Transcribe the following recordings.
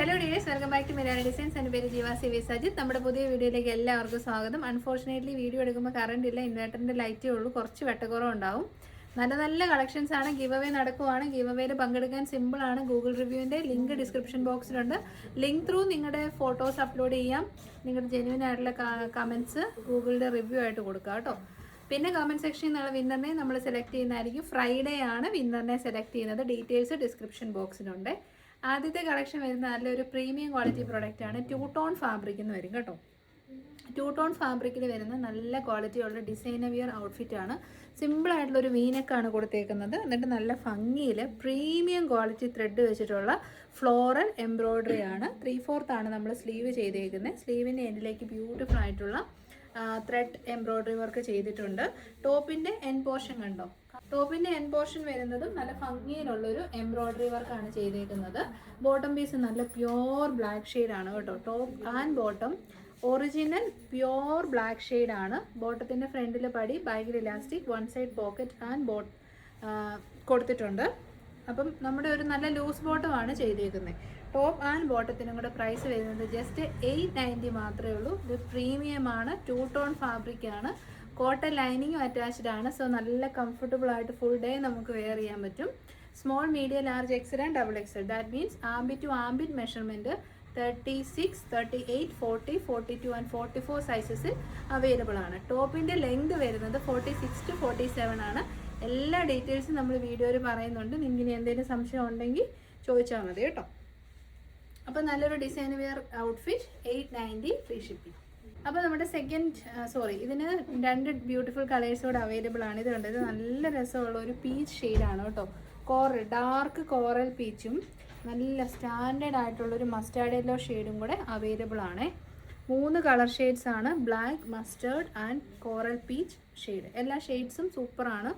Hello dears, welcome back to Malayali designs. എൻ്റെ പേര് ജീവ സി വി സജിത്ത്. നമ്മുടെ പുതിയ വീഡിയോയിലേക്ക് എല്ലാവർക്കും സ്വാഗതം. അൺഫോർച്ചുനേറ്റ്ലി വീഡിയോ എടുക്കുമ്പോൾ കറണ്ട് ഇല്ല, ഇൻവേർട്ടറിൻ്റെ ലൈറ്റേ ഉള്ളൂ, കുറച്ച് വെട്ടക്കുറവുണ്ടാവും. നല്ല നല്ല കളക്ഷൻസ് ആണ്. ഗിവ് അവേ നടക്കുവാണ്. ഗിവ് അവേയിൽ പങ്കെടുക്കാൻ സിമ്പിളാണ്. ഗൂഗിൾ റിവ്യൂവിൻ്റെ ലിങ്ക് ഡിസ്ക്രിപ്ഷൻ ബോക്സിലുണ്ട്. ലിങ്ക് ത്രൂ നിങ്ങളുടെ ഫോട്ടോസ് അപ്ലോഡ് ചെയ്യാം. നിങ്ങളുടെ ജെന്യൂൻ ആയിട്ടുള്ള കമൻറ്റ്സ് ഗൂഗിളിൻ്റെ റിവ്യൂ ആയിട്ട് കൊടുക്കുക കേട്ടോ. പിന്നെ കമൻറ്റ് സെക്ഷനിൽ നിന്നുള്ള വിന്നറിനെ നമ്മൾ സെലക്ട് ചെയ്യുന്നതായിരിക്കും. ഫ്രൈഡേ ആണ് വിന്നറിനെ സെലക്ട് ചെയ്യുന്നത്. ഡീറ്റെയിൽസ് ഡിസ്ക്രിപ്ഷൻ ബോക്സിലുണ്ട്. ആദ്യത്തെ കളക്ഷൻ വരുന്ന നല്ലൊരു പ്രീമിയം ക്വാളിറ്റി പ്രോഡക്റ്റ് ആണ്. 2 ടോൺ ഫാബ്രിക് എന്ന് വരും കേട്ടോ. 2 ടോൺ ഫാബ്രിക്കിൽ വരുന്ന നല്ല ക്വാളിറ്റിയുള്ള ഡിസൈനർ വിയർ ഔട്ട്ഫിറ്റ് ആണ്. സിമ്പിളായിട്ടുള്ളൊരു വീനക്കാണ് കൊടുത്തേക്കുന്നത്. എന്നിട്ട് നല്ല ഭംഗിയിൽ പ്രീമിയം ക്വാളിറ്റി ത്രെഡ് വെച്ചിട്ടുള്ള ഫ്ലോറൽ എംബ്രോയ്ഡറി ആണ്. 3/4 ആണ് നമ്മൾ സ്ലീവ് ചെയ്തേക്കുന്നത്. സ്ലീവിൻ്റെ എൻഡിലേക്ക് ബ്യൂട്ടിഫുൾ ആയിട്ടുള്ള ത്രെഡ് എംബ്രോയ്ഡറി വർക്ക് ചെയ്തിട്ടുണ്ട്. ടോപ്പിൻ്റെ എൻ പോർഷൻ കണ്ടോ? ടോപ്പിൻ്റെ എൻ പോർഷൻ വരുന്നത് നല്ല ഭംഗിയിലുള്ളൊരു എംബ്രോയ്ഡറി വർക്കാണ് ചെയ്തേക്കുന്നത്. ബോട്ടം പീസ് നല്ല പ്യോർ ബ്ലാക്ക് ഷെയ്ഡാണ് കേട്ടോ. Top and bottom original pure black ഷെയ്ഡാണ്. ബോട്ടത്തിൻ്റെ ഫ്രണ്ടിൽ പടി, ബാക്കിൽ elastic, one side pocket and കൊടുത്തിട്ടുണ്ട്. അപ്പം നമ്മുടെ ഒരു നല്ല ലൂസ് ബോട്ടമാണ് ചെയ്തേക്കുന്നത്. ടോപ്പ് ആൻഡ് ബോട്ടത്തിനും കൂടെ പ്രൈസ് വരുന്നത് ജസ്റ്റ് 890 മാത്രമേ ഉള്ളൂ. ഇത് പ്രീമിയമാണ്. 2 ടോൺ ഫാബ്രിക് ആണ്. കോട്ടൺ ലൈനിങ്ങും അറ്റാച്ച്ഡ് ആണ്. സോ നല്ല കംഫർട്ടബിൾ ആയിട്ട് ഫുൾ ഡേ നമുക്ക് വെയർ ചെയ്യാൻ പറ്റും. Small, medium, large, XL and double XL. That means armpit to armpit measurement 36, 38, 40, 42 and 44 സൈസസിൽ അവൈലബിൾ ആണ്. ടോപ്പിൻ്റെ ലെങ്ത് വരുന്നത് 46 to 47 ആണ്. എല്ലാ ഡീറ്റെയിൽസും നമ്മൾ വീഡിയോയിൽ പറയുന്നുണ്ട്. നിങ്ങൾക്ക് എന്തെങ്കിലും സംശയം ഉണ്ടെങ്കിൽ ചോദിച്ചാൽ മതി കേട്ടോ. അപ്പോൾ നല്ലൊരു design wear outfit 890 free shipping. അപ്പോൾ നമ്മുടെ ഇതിന് 2 ബ്യൂട്ടിഫുൾ കളേഴ്സോടെ അവൈലബിൾ ആണ്. ഇത് കണ്ടത് ഇത് നല്ല രസമുള്ള ഒരു പീച്ച് ഷെയ്ഡാണ് കേട്ടോ. ഡാർക്ക് കോറൽ പീച്ചും നല്ല സ്റ്റാൻഡേർഡ് ആയിട്ടുള്ളൊരു മസ്റ്റാർഡ് യെല്ലോ ഷെയ്ഡും കൂടെ അവൈലബിൾ ആണ്. 3 കളർ ഷെയ്ഡ്സ് ആണ്. Black, mustard and coral peach shade. എല്ലാ ഷെയ്ഡ്സും സൂപ്പറാണ്.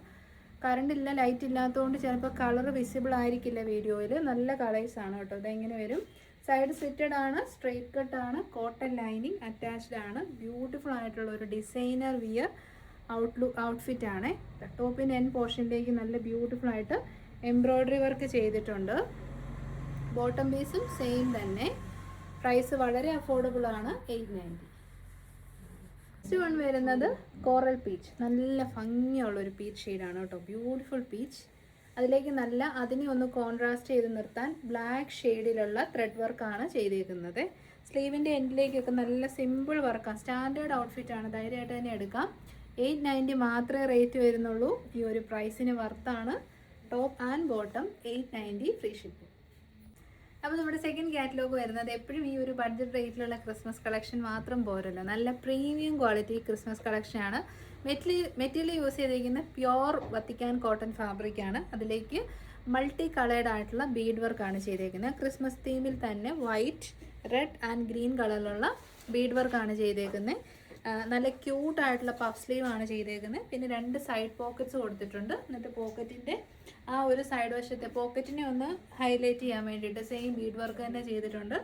കറണ്ട് ഇല്ല, ലൈറ്റ് ഇല്ലാത്തതുകൊണ്ട് ചിലപ്പോൾ കളർ വിസിബിൾ ആയിരിക്കില്ല വീഡിയോയിൽ. നല്ല കളേഴ്സാണ് കേട്ടോ. ഇതെങ്ങനെ വരും? സൈഡ് സ്ലിറ്റഡ് ആണ്, സ്ട്രെയിറ്റ് കട്ട് ആണ്, കോട്ടൺ ലൈനിങ് അറ്റാച്ച്ഡ് ആണ്. ബ്യൂട്ടിഫുൾ ആയിട്ടുള്ള ഒരു ഡിസൈനർ വിയർ ഔട്ട്ഫിറ്റ് ആണ്. ടോപ്പിൻ്റെ എൻ പോർഷനിലേക്ക് നല്ല ബ്യൂട്ടിഫുൾ ആയിട്ട് എംബ്രോയ്ഡറി വർക്ക് ചെയ്തിട്ടുണ്ട്. ബോട്ടം പീസും സെയിം തന്നെ. പ്രൈസ് വളരെ അഫോർഡബിൾ ആണ്, 890. നെക്സ്റ്റ് വൺ വരുന്നത് കോറൽ പീച്ച്. നല്ല ഭംഗിയുള്ളൊരു പീച്ച് ഷെയ്ഡാണ് കേട്ടോ. Beautiful peach. അതിലേക്ക് അതിനെ ഒന്ന് കോൺട്രാസ്റ്റ് ചെയ്ത് നിർത്താൻ ബ്ലാക്ക് ഷെയ്ഡിലുള്ള ത്രെഡ് വർക്കാണ് ചെയ്തേക്കുന്നത്. സ്ലീവിൻ്റെ എൻഡിലേക്കൊക്കെ നല്ല സിമ്പിൾ വർക്കാണ്. സ്റ്റാൻഡേർഡ് ഔട്ട്ഫിറ്റാണ്. ധൈര്യമായിട്ട് തന്നെ എടുക്കാം. 890 മാത്രമേ റേറ്റ് വരുന്നുള്ളൂ. ഈ ഒരു പ്രൈസിന് വർത്താണ്. Top and bottom 890 free shipping. അപ്പോൾ നമ്മുടെ സെക്കൻഡ് കാറ്റലോഗ് വരുന്നത് എപ്പോഴും ഈ ഒരു ബഡ്ജറ്റ് റേറ്റിലുള്ള ക്രിസ്മസ് കളക്ഷൻ മാത്രം പോരല്ലോ. നല്ല പ്രീമിയം ക്വാളിറ്റി ക്രിസ്മസ് കളക്ഷനാണ്. മെറ്റീരിയൽ യൂസ് ചെയ്തിരിക്കുന്ന പ്യോർ വത്തിക്കാൻ കോട്ടൺ ഫാബ്രിക്കാണ്. അതിലേക്ക് മൾട്ടി കളേർഡ് ആയിട്ടുള്ള ബീഡ് വർക്കാണ് ചെയ്തേക്കുന്നത്. ക്രിസ്മസ് തീമിൽ തന്നെ വൈറ്റ്, റെഡ് ആൻഡ് ഗ്രീൻ കളറിലുള്ള ബീഡ് വർക്കാണ് ചെയ്തേക്കുന്നത്. നല്ല ക്യൂട്ടായിട്ടുള്ള പഫ് സ്ലീവ് ആണ് ചെയ്തേക്കുന്നത്. പിന്നെ 2 സൈഡ് പോക്കറ്റ്സ് കൊടുത്തിട്ടുണ്ട്. എന്നിട്ട് പോക്കറ്റിൻ്റെ ആ ഒരു സൈഡ് വശത്തെ പോക്കറ്റിനെ ഒന്ന് ഹൈലൈറ്റ് ചെയ്യാൻ വേണ്ടിയിട്ട് സെയിം ബീഡ് വർക്ക് തന്നെ ചെയ്തിട്ടുണ്ട്.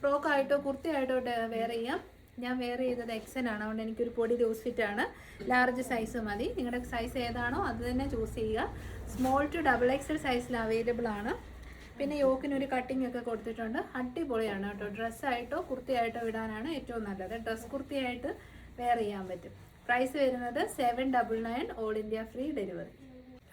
ഫ്രോക്കായിട്ടോ കുർത്തിയായിട്ടോ വെയർ ചെയ്യാം. ഞാൻ വെയർ ചെയ്തത് എക്സൽ ആണ്, അതുകൊണ്ട് എനിക്കൊരു പൊടി ലൂസ് ഫിറ്റാണ്. ലാർജ് സൈസ് മതി. നിങ്ങളുടെ സൈസ് ഏതാണോ അത് തന്നെ ചൂസ് ചെയ്യുക. സ്മോൾ ടു ഡബിൾ എക്സൽ സൈസിൽ അവൈലബിൾ ആണ്. പിന്നെ യോക്കിനൊരു കട്ടിംഗ് ഒക്കെ കൊടുത്തിട്ടുണ്ട്. അടിപൊളിയാണ് കേട്ടോ. ഡ്രസ്സായിട്ടോ കുർത്തിയായിട്ടോ ഇടാനാണ് ഏറ്റവും നല്ലത്. ഡ്രസ് കുർത്തിയായിട്ട് വെയർ ചെയ്യാൻ പറ്റും. പ്രൈസ് വരുന്നത് 799, ഓൾ ഇന്ത്യ ഫ്രീ ഡെലിവറി.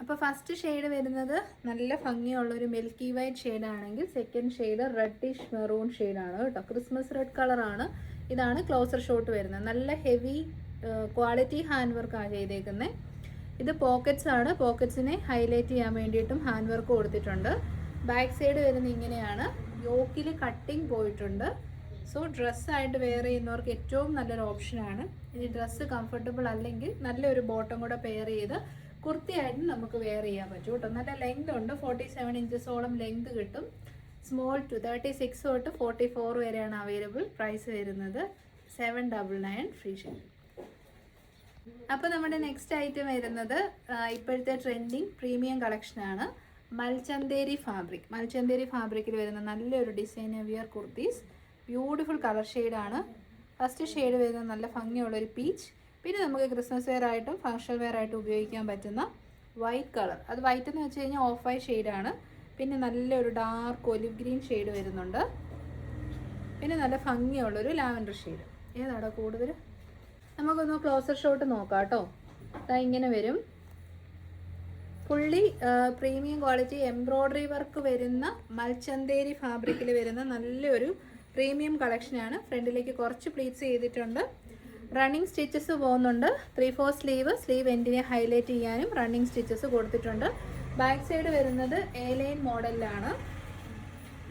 അപ്പോൾ ഫസ്റ്റ് ഷെയ്ഡ് വരുന്നത് നല്ല ഭംഗിയുള്ളൊരു മിൽക്കി വൈറ്റ് ഷെയ്ഡാണെങ്കിൽ സെക്കൻഡ് ഷെയ്ഡ് റെഡിഷ് മെറൂൺ ഷെയ്ഡാണ് കേട്ടോ. ക്രിസ്മസ് റെഡ് കളറാണ്. ഇതാണ് ക്ലോസർ ഷോട്ട് വരുന്നത്. നല്ല ഹെവി ക്വാളിറ്റി ഹാൻഡ് വർക്കാണ് ചെയ്തേക്കുന്നത്. ഇത് പോക്കറ്റ്സ് ആണ്. പോക്കറ്റ്സിനെ ഹൈലൈറ്റ് ചെയ്യാൻ വേണ്ടിയിട്ടും ഹാൻഡ് വർക്ക് കൊടുത്തിട്ടുണ്ട്. ബാക്ക് സൈഡ് വരുന്നത് ഇങ്ങനെയാണ്. യോക്കിൽ കട്ടിങ് പോയിട്ടുണ്ട്. സോ ഡ്രസ്സായിട്ട് വെയർ ചെയ്യുന്നവർക്ക് ഏറ്റവും നല്ലൊരു ഓപ്ഷനാണ്. ഇനി ഡ്രസ്സ് കംഫർട്ടബിൾ അല്ലെങ്കിൽ നല്ലൊരു ബോട്ടം കൂടെ പെയർ ചെയ്ത് കുർത്തിയായിട്ടും നമുക്ക് വെയർ ചെയ്യാൻ പറ്റും കേട്ടോ. നല്ല ലെങ്ത് ഉണ്ട്. 47 ഇഞ്ചസോളം ലെങ്ത് കിട്ടും. സ്മോൾ ടു 36 തൊട്ട് 44 വരെയാണ് അവൈലബിൾ. പ്രൈസ് വരുന്നത് 799 ഫ്രീ ഷിപ്പിംഗ്. അപ്പോൾ നമ്മുടെ നെക്സ്റ്റ് ഐറ്റം വരുന്നത് ഇപ്പോഴത്തെ ട്രെൻഡിങ് പ്രീമിയം കളക്ഷനാണ്. മൽചന്തേരി ഫാബ്രിക്കിൽ വരുന്ന നല്ലൊരു designer wear kurtis. Beautiful colour ഷെയ്ഡാണ്. ഫസ്റ്റ് ഷെയ്ഡ് വരുന്നത് നല്ല ഭംഗിയുള്ളൊരു പീച്ച്. പിന്നെ നമുക്ക് ക്രിസ്മസ് വെയർ ആയിട്ടും ഫങ്ഷണൽ വെയർ ആയിട്ടും ഉപയോഗിക്കാൻ പറ്റുന്ന വൈറ്റ് കളർ. അത് വൈറ്റ് എന്ന് വെച്ച് കഴിഞ്ഞാൽ ഓഫ് വൈറ്റ് ഷെയ്ഡാണ്. പിന്നെ നല്ലൊരു ഡാർക്ക് ഒലിവ് ഗ്രീൻ ഷെയ്ഡ് വരുന്നുണ്ട്. പിന്നെ നല്ല ഭംഗിയുള്ളൊരു ലാവൻഡർ ഷെയ്ഡ്. ഏതാണോ കൂടുതൽ? നമുക്കൊന്ന് ക്ലോസർ ഷോട്ട് നോക്കാം കേട്ടോ. അതാ ഇങ്ങനെ വരും. Fully premium quality embroidery work വരുന്ന മൽച്ചന്തേരി ഫാബ്രിക്കിൽ വരുന്ന നല്ലൊരു പ്രീമിയം കളക്ഷനാണ്. ഫ്രണ്ടിലേക്ക് കുറച്ച് പ്ലീറ്റ്സ് ചെയ്തിട്ടുണ്ട്. റണ്ണിങ് സ്റ്റിച്ചസ് പോകുന്നുണ്ട്. 3/4 സ്ലീവ് എൻഡിനെ ഹൈലൈറ്റ് ചെയ്യാനും റണ്ണിങ് സ്റ്റിച്ചസ് കൊടുത്തിട്ടുണ്ട്. ബാക്ക് സൈഡ് വരുന്നത് എ ലൈൻ മോഡലിലാണ്.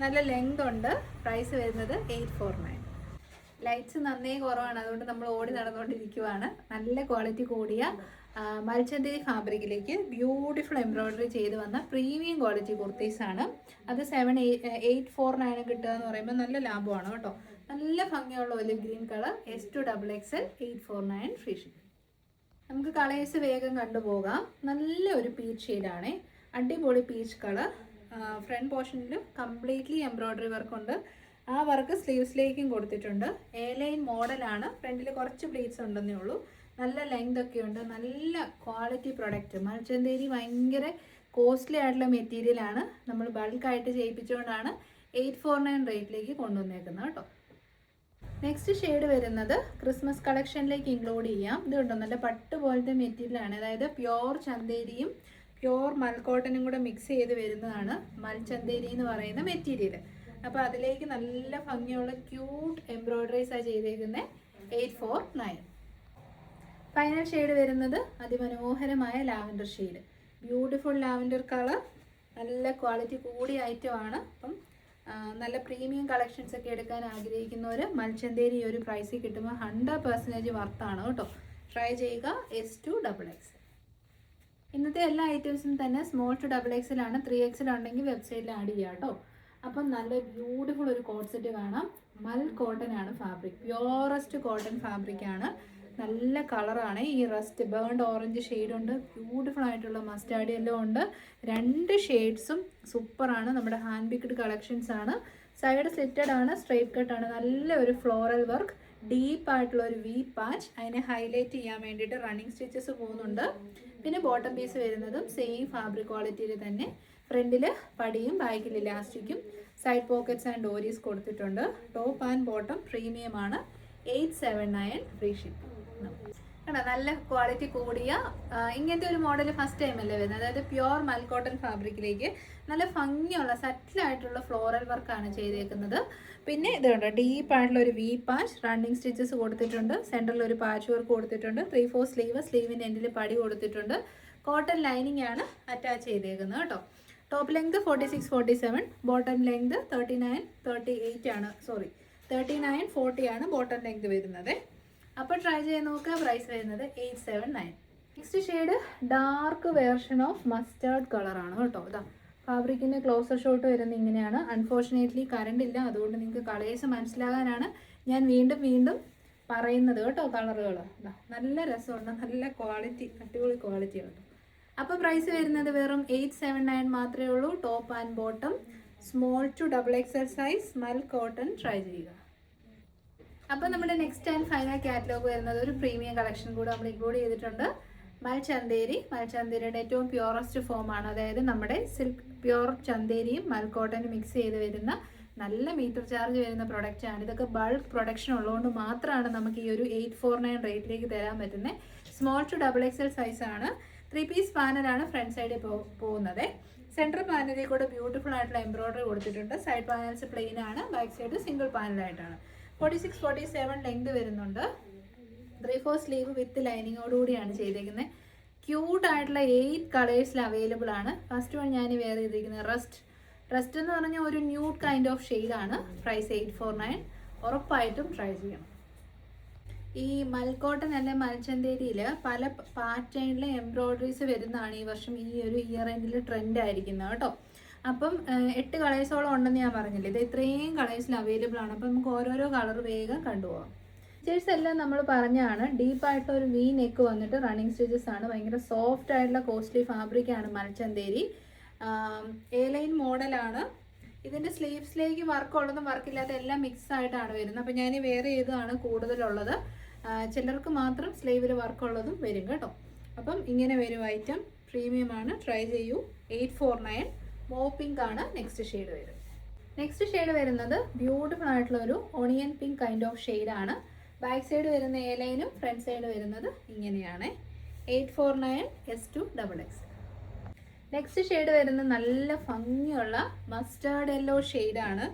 നല്ല ലെങ്ത് ഉണ്ട്. പ്രൈസ് വരുന്നത് 849. ലൈറ്റ്സ് നന്നേ കുറവാണ്, അതുകൊണ്ട് നമ്മൾ ഓടി നടന്നുകൊണ്ടിരിക്കുവാണ്. നല്ല ക്വാളിറ്റി കൂടിയ മൽച്ചന്തേരി ഫാബ്രിക്കിലേക്ക് ബ്യൂട്ടിഫുൾ എംബ്രോയ്ഡറി ചെയ്ത് വന്ന പ്രീമിയം ക്വാളിറ്റി കുർത്തീസാണ്. അത് 849 കിട്ടുക എന്ന് പറയുമ്പോൾ നല്ല ലാഭമാണ് കേട്ടോ. നല്ല ഭംഗിയുള്ള olive green colour, S2XXL, 849 free shipping. നമുക്ക് കളേഴ്സ് വേഗം കണ്ടുപോകാം. നല്ല ഒരു പീച്ച് ഷെയ്ഡാണ്, അടിപൊളി പീച്ച് കളർ. ഫ്രണ്ട് പോർഷനിൽ കംപ്ലീറ്റ്ലി എംബ്രോയ്ഡറി വർക്കുണ്ട്. ആ വർക്ക് സ്ലീവ്സിലേക്കും കൊടുത്തിട്ടുണ്ട്. എ ലൈൻ മോഡലാണ്. ഫ്രണ്ടിൽ കുറച്ച് പ്ലീറ്റ്സ് ഉണ്ടെന്നേ ഉള്ളൂ. നല്ല ലെങ്ത് ഒക്കെ ഉണ്ട്. നല്ല ക്വാളിറ്റി പ്രൊഡക്റ്റ്. മൽച്ചന്തേരി ഭയങ്കര കോസ്റ്റ്ലി ആയിട്ടുള്ള മെറ്റീരിയലാണ്. നമ്മൾ ബൾക്കായിട്ട് ചെയ്യിപ്പിച്ചുകൊണ്ടാണ് 849 റേറ്റിലേക്ക് കൊണ്ടുവന്നേക്കുന്നത് കേട്ടോ. നെക്സ്റ്റ് ഷെയ്ഡ് വരുന്നത് ക്രിസ്മസ് കളക്ഷനിലേക്ക് ഇൻക്ലൂഡ് ചെയ്യാം. ഇത് കണ്ടോ, നല്ല പട്ട് പോലത്തെ മെറ്റീരിയലാണ്. അതായത് പ്യോർ ചന്തേരിയും പ്യോർ മൽക്കോട്ടനും കൂടെ മിക്സ് ചെയ്ത് വരുന്നതാണ് മൽച്ചന്തേരി എന്ന് പറയുന്ന മെറ്റീരിയൽ. അപ്പോൾ അതിലേക്ക് നല്ല ഭംഗിയുള്ള ക്യൂട്ട് എംബ്രോയ്ഡറീസാണ് ചെയ്തേക്കുന്നത്. 849. ഫൈനൽ ഷെയ്ഡ് വരുന്നത് അതിമനോഹരമായ lavender shade. Beautiful lavender colour. നല്ല ക്വാളിറ്റി കൂടിയ ഐറ്റമാണ്. അപ്പം നല്ല പ്രീമിയം കളക്ഷൻസ് ഒക്കെ എടുക്കാൻ ആഗ്രഹിക്കുന്നവർ മൽച്ചന്തേരി ഒരു പ്രൈസിൽ കിട്ടുമ്പോൾ 100% വർത്താണ് കേട്ടോ. ട്രൈ ചെയ്യുക. S2XXL. ഇന്നത്തെ എല്ലാ ഐറ്റംസും തന്നെ സ്മോൾ ടു XXL ആണ്. 3XL ഉണ്ടെങ്കിൽ വെബ്സൈറ്റിൽ ആഡ് ചെയ്യാം കേട്ടോ. അപ്പം നല്ല ബ്യൂട്ടിഫുൾ ഒരു കോട്ട് സെറ്റ് കാണാം. മൽ കോട്ടൺ ആണ് ഫാബ്രിക്. പ്യോറസ്റ്റ് കോട്ടൺ ഫാബ്രിക് ആണ്. നല്ല കളറാണ്. ഈ റസ്റ്റ് ബേൺഡ് ഓറഞ്ച് ഷെയ്ഡുണ്ട്. ബ്യൂട്ടിഫുൾ ആയിട്ടുള്ള മസ്റ്റാർഡ് യെല്ലോ ഉണ്ട്. 2 ഷെയ്ഡ്സും സൂപ്പറാണ്. നമ്മുടെ ഹാൻഡ് പിക്ഡ് കളക്ഷൻസ് ആണ്. സൈഡ് സ്ലിറ്റഡ് ആണ്, സ്ട്രൈറ്റ് കട്ടാണ്. നല്ല ഒരു ഫ്ലോറൽ വർക്ക്, ഡീപ്പായിട്ടുള്ള ഒരു വി പാച്ച്. അതിനെ ഹൈലൈറ്റ് ചെയ്യാൻ വേണ്ടിയിട്ട് റണ്ണിങ് സ്റ്റിച്ചസ് പോകുന്നുണ്ട്. പിന്നെ ബോട്ടം പീസ് വരുന്നതും സെയിം ഫാബ്രിക് ക്വാളിറ്റിയിൽ തന്നെ. ഫ്രണ്ടിൽ പടിയും ബാക്കിൽ ഇലാസ്റ്റിക്കും. സൈഡ് പോക്കറ്റ്സ് ആൻഡ് ഡോരീസ് കൊടുത്തിട്ടുണ്ട്. ടോപ്പ് ആൻഡ് ബോട്ടം പ്രീമിയം ആണ്. 879 ഫ്രീ ഷിപ്പിംഗ്. നല്ല ക്വാളിറ്റി കൂടിയ ഇങ്ങനത്തെ ഒരു മോഡൽ ഫസ്റ്റ് ടൈം അല്ലേ വരുന്നത്. അതായത് പ്യോർ മൽക്കോട്ടൺ ഫാബ്രിക്കിലേക്ക് നല്ല ഭംഗിയുള്ള സറ്റിലായിട്ടുള്ള ഫ്ലോറൽ വർക്കാണ് ചെയ്തേക്കുന്നത്. പിന്നെ ഇതുണ്ട്, ഡീപ്പായിട്ടുള്ള ഒരു വി പാച്ച്, റണ്ണിങ് സ്റ്റിച്ചസ് കൊടുത്തിട്ടുണ്ട്. സെൻറ്ററിൽ ഒരു പാച്ച് വർക്ക് കൊടുത്തിട്ടുണ്ട്. 3/4 സ്ലീവിൻ്റെ എൻഡിൽ പടി കൊടുത്തിട്ടുണ്ട്. കോട്ടൺ ലൈനിങ് ആണ് അറ്റാച്ച് ചെയ്തേക്കുന്നത് കേട്ടോ. ടോപ്പ് ലെങ്ത് 46-47, ബോട്ടം ലെങ്ത് 39-38 ആണ്. 39-40 ആണ് ബോട്ടം ലെങ്ത് വരുന്നത്. അപ്പോൾ ട്രൈ ചെയ്ത് നോക്കുക. പ്രൈസ് വരുന്നത് 879. Next shade dark version of mustard കളറാണ് കേട്ടോ. ഇതാ ഫാബ്രിക്കിൻ്റെ ക്ലോസർ ഷോട്ട് വരുന്നത് ഇങ്ങനെയാണ്. അൺഫോർച്ചുനേറ്റ്ലി കറണ്ട് ഇല്ല, അതുകൊണ്ട് നിങ്ങൾക്ക് കളേഴ്സ് മനസ്സിലാകാനാണ് ഞാൻ വീണ്ടും പറയുന്നത് കേട്ടോ. കളറുകൾ നല്ല രസമുണ്ട്, നല്ല ക്വാളിറ്റി, അടിപൊളി ക്വാളിറ്റി കേട്ടോ. അപ്പോൾ പ്രൈസ് വരുന്നത് വെറും 879 മാത്രമേ ഉള്ളൂ. Top and bottom small to XXL size mul cotton. Try ചെയ്യുക. അപ്പോൾ നമ്മുടെ നെക്സ്റ്റ് ആൻഡ് ഫൈനൽ കാറ്റലോഗ് വരുന്നത് ഒരു പ്രീമിയം കളക്ഷൻ കൂടെ നമ്മൾ ഇൻക്ലൂഡ് ചെയ്തിട്ടുണ്ട്. മൽച്ചന്തേരിയുടെ ഏറ്റവും പ്യോറസ്റ്റ് ഫോമാണ്. അതായത് നമ്മുടെ സിൽക്ക് പ്യോർ ചന്തേരിയും മൽക്കോട്ടനും മിക്സ് ചെയ്ത് വരുന്ന നല്ല മീറ്റർ ചാർജ് വരുന്ന പ്രൊഡക്റ്റാണ്. ഇതൊക്കെ ബൾക്ക് പ്രൊഡക്ഷൻ ഉള്ളതുകൊണ്ട് മാത്രമാണ് നമുക്ക് ഈ ഒരു 849 റേറ്റിലേക്ക് തരാൻ പറ്റുന്നത്. സ്മോൾ ടു XXL സൈസാണ്. 3 പീസ് പാനലാണ് ഫ്രണ്ട് സൈഡിൽ പോകുന്നത്. സെൻട്രൽ പാനലിൽ കൂടെ ബ്യൂട്ടിഫുൾ ആയിട്ടുള്ള എംബ്രോയ്ഡറി കൊടുത്തിട്ടുണ്ട്. സൈഡ് പാനൽസ് പ്ലെയിൻ ആണ്. ബാക്ക് സൈഡ് സിംഗിൾ പാനലായിട്ടാണ്. 46-47 ലെങ്ത് വരുന്നുണ്ട്. 3/4 സ്ലീവ് വിത്ത് ലൈനിങ്ങോടുകൂടിയാണ് ചെയ്തേക്കുന്നത്. ക്യൂട്ട് ആയിട്ടുള്ള 8 കളേഴ്സിൽ അവൈലബിൾ ആണ്. ഫസ്റ്റ് വൺ ഞാൻ വേറെ ചെയ്തിരിക്കുന്നത് റസ്റ്റ് എന്ന് പറഞ്ഞാൽ ഒരു ന്യൂഡ് കൈൻഡ് ഓഫ് ഷെയ്ഡാണ്. പ്രൈസ് 849. ഉറപ്പായിട്ടും ട്രൈ ചെയ്യണം. ഈ മൽക്കോട്ടൺ അല്ലെ മൽച്ചന്തേരിയിൽ പല പാറ്റേണിലെ എംബ്രോയ്ഡറീസ് വരുന്നതാണ് ഈ വർഷം ഈ ഒരു ഇയർ എൻഡിൽ ട്രെൻഡ് ആയിരിക്കുന്നത് കേട്ടോ. അപ്പം 8 കളേഴ്സോളം ഉണ്ടെന്ന് ഞാൻ പറഞ്ഞില്ലേ. ഇത് ഇത്രയും കളേഴ്സിൽ അവൈലബിൾ ആണ്. അപ്പം നമുക്ക് ഓരോരോ കളർ വേഗം കണ്ടുപോകാം. സ്റ്റിച്ചേഴ്സ് എല്ലാം നമ്മൾ പറഞ്ഞാണ്. ഡീപ്പായിട്ടുള്ള ഒരു വി നെക്ക് വന്നിട്ട് റണ്ണിങ് സ്റ്റിച്ചസ് ആണ്. ഭയങ്കര സോഫ്റ്റ് ആയിട്ടുള്ള കോസ്റ്റ്ലി ഫാബ്രിക്കാണ് മൽച്ചന്തേരി. എ ലൈൻ മോഡലാണ്. ഇതിൻ്റെ സ്ലീവ്സിലേക്ക് വർക്ക് ഉള്ളതും വർക്കില്ലാത്ത എല്ലാം മിക്സ് ആയിട്ടാണ് വരുന്നത്. അപ്പം ഞാൻ വേറെ ഏതാണ് കൂടുതലുള്ളത്. ചിലർക്ക് മാത്രം സ്ലീവിൽ വർക്കുള്ളതും വരും കേട്ടോ. അപ്പം ഇങ്ങനെ വരും ഐറ്റം. പ്രീമിയം ആണ്. ട്രൈ ചെയ്യൂ. 849. മോ പിങ്ക് ആണ് നെക്സ്റ്റ് ഷെയ്ഡ് വരുന്നത്. നെക്സ്റ്റ് ഷെയ്ഡ് വരുന്നത് ബ്യൂട്ടിഫുൾ ആയിട്ടുള്ള ഒരു ഓണിയൻ പിങ്ക് കൈൻഡ് ഓഫ് ഷെയ്ഡാണ്. ബാക്ക് സൈഡ് വരുന്ന എ ലൈനും ഫ്രണ്ട് സൈഡ് വരുന്നത് ഇങ്ങനെയാണ്. 849S2XX. നെക്സ്റ്റ് ഷെയ്ഡ് വരുന്നത് നല്ല ഭംഗിയുള്ള മസ്റ്റാർഡ് യെല്ലോ ഷെയ്ഡാണ്.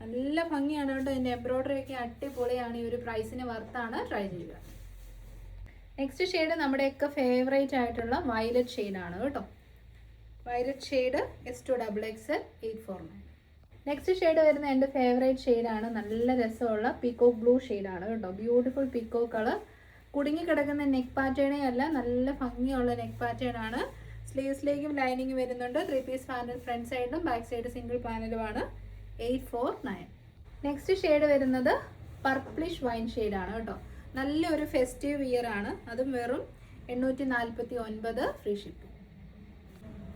നല്ല ഭംഗിയാണ് കേട്ടോ. ഇതിൻ്റെ എംബ്രോയ്ഡറി ഒക്കെ അടിപൊളിയാണ്. ഈ ഒരു പ്രൈസിന് വർത്താണ്. ട്രൈ ചെയ്യുക. നെക്സ്റ്റ് ഷെയ്ഡ് നമ്മുടെയൊക്കെ ഫേവറേറ്റ് ആയിട്ടുള്ള വയലറ്റ് ഷെയ്ഡാണ് കേട്ടോ. Violet shade S2XX 849. Next shade വരുന്ന എൻ്റെ ഫേവറേറ്റ് ഷെയ്ഡാണ്. നല്ല രസമുള്ള പീക്കോക്ക് ബ്ലൂ ഷെയ്ഡാണ് കേട്ടോ. Beautiful peacock colour. കുടുങ്ങി കിടക്കുന്ന നെക്ക് പാറ്റേണേ അല്ല, നല്ല ഭംഗിയുള്ള നെക്ക് പാറ്റേൺ ആണ്. സ്ലീവ്സിലേക്കും ലൈനിങ് വരുന്നുണ്ട്. 3 പീസ് പാനൽ ഫ്രണ്ട് സൈഡിലും ബാക്ക് സൈഡ് സിംഗിൾ പാനലുമാണ്. 849. നെക്സ്റ്റ് ഷെയ്ഡ് വരുന്നത് പർപ്പിളിഷ് വൈൻ ഷെയ്ഡാണ് കേട്ടോ. നല്ലൊരു ഫെസ്റ്റീവ് വിയർ ആണ്. അതും വെറും 849 ഫ്രീ ഷിപ്പിംഗ്.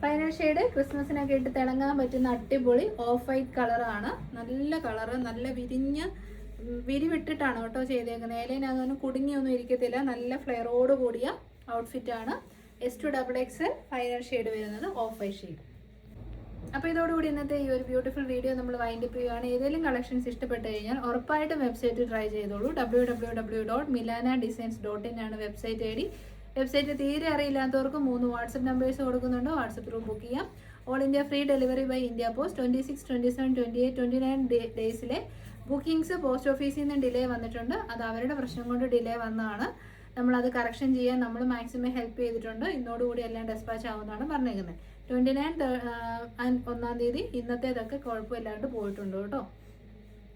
ഫൈനൽ ഷെയ്ഡ് ക്രിസ്മസിനൊക്കെ ഇട്ട് തിളങ്ങാൻ പറ്റുന്ന അടിപൊളി ഓഫ് വൈറ്റ് കളറാണ്. നല്ല കളറ്, നല്ല വിരിവിട്ടിട്ടാണ് കേട്ടോ ചെയ്തേക്കുന്നത്. ഏലയിനതൊന്നും കുടുങ്ങിയൊന്നും ഇരിക്കത്തില്ല. നല്ല ഫ്ലെയറോട് കൂടിയ ഔട്ട്ഫിറ്റാണ്. S2XX ഫൈനൽ ഷെയ്ഡ് വരുന്നത് ഓഫ് വൈറ്റ് ഷെയ്ഡ്. അപ്പോൾ ഇതോടുകൂടി ഇന്നത്തെ ഈ ഒരു ബ്യൂട്ടിഫുൾ വീഡിയോ നമ്മൾ വൈൻഡപ്പ് ചെയ്യുകയാണ്. ഏതെങ്കിലും കളക്ഷൻസ് ഇഷ്ടപ്പെട്ട് കഴിഞ്ഞാൽ ഉറപ്പായിട്ടും വെബ്സൈറ്റ് ട്രൈ ചെയ്തോളൂ. www.milanadesigns.in ആണ് വെബ്സൈറ്റ് ഐ ഡി. വെബ്സൈറ്റ് തീരെ അറിയില്ലാത്തവർക്ക് 3 വാട്സപ്പ് നമ്പേഴ്സ് കൊടുക്കുന്നുണ്ട്. വാട്സപ്പ് ത്രൂ ബുക്ക് ചെയ്യാം. All India free delivery by India post. 26, 27, 28, 29 ഡേയ്സിലെ ബുക്കിംഗ്സ് പോസ്റ്റ് ഓഫീസിൽ നിന്ന് ഡിലേ വന്നിട്ടുണ്ട്. അത് അവരുടെ പ്രശ്നം കൊണ്ട് ഡിലേ വന്നതാണ്. നമ്മളത് കറക്ഷൻ ചെയ്യാൻ നമ്മൾ മാക്സിമം ഹെൽപ്പ് ചെയ്തിട്ടുണ്ട്. ഇന്നോടുകൂടി എല്ലാം ഡെസ്പാച്ച് ആവുമെന്നാണ് പറഞ്ഞേക്കുന്നത്. 29 1-ാം തീയതി ഇന്നത്തേതൊക്കെ കുഴപ്പമില്ലാണ്ട് പോയിട്ടുണ്ട് കേട്ടോ.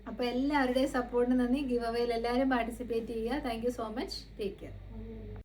അപ്പോൾ എല്ലാവരുടെയും സപ്പോർട്ടിന് നന്ദി. ഗിവ് അവേയിൽ എല്ലാവരും പാർട്ടിസിപ്പേറ്റ് ചെയ്യുക. Thank you so much. Take care.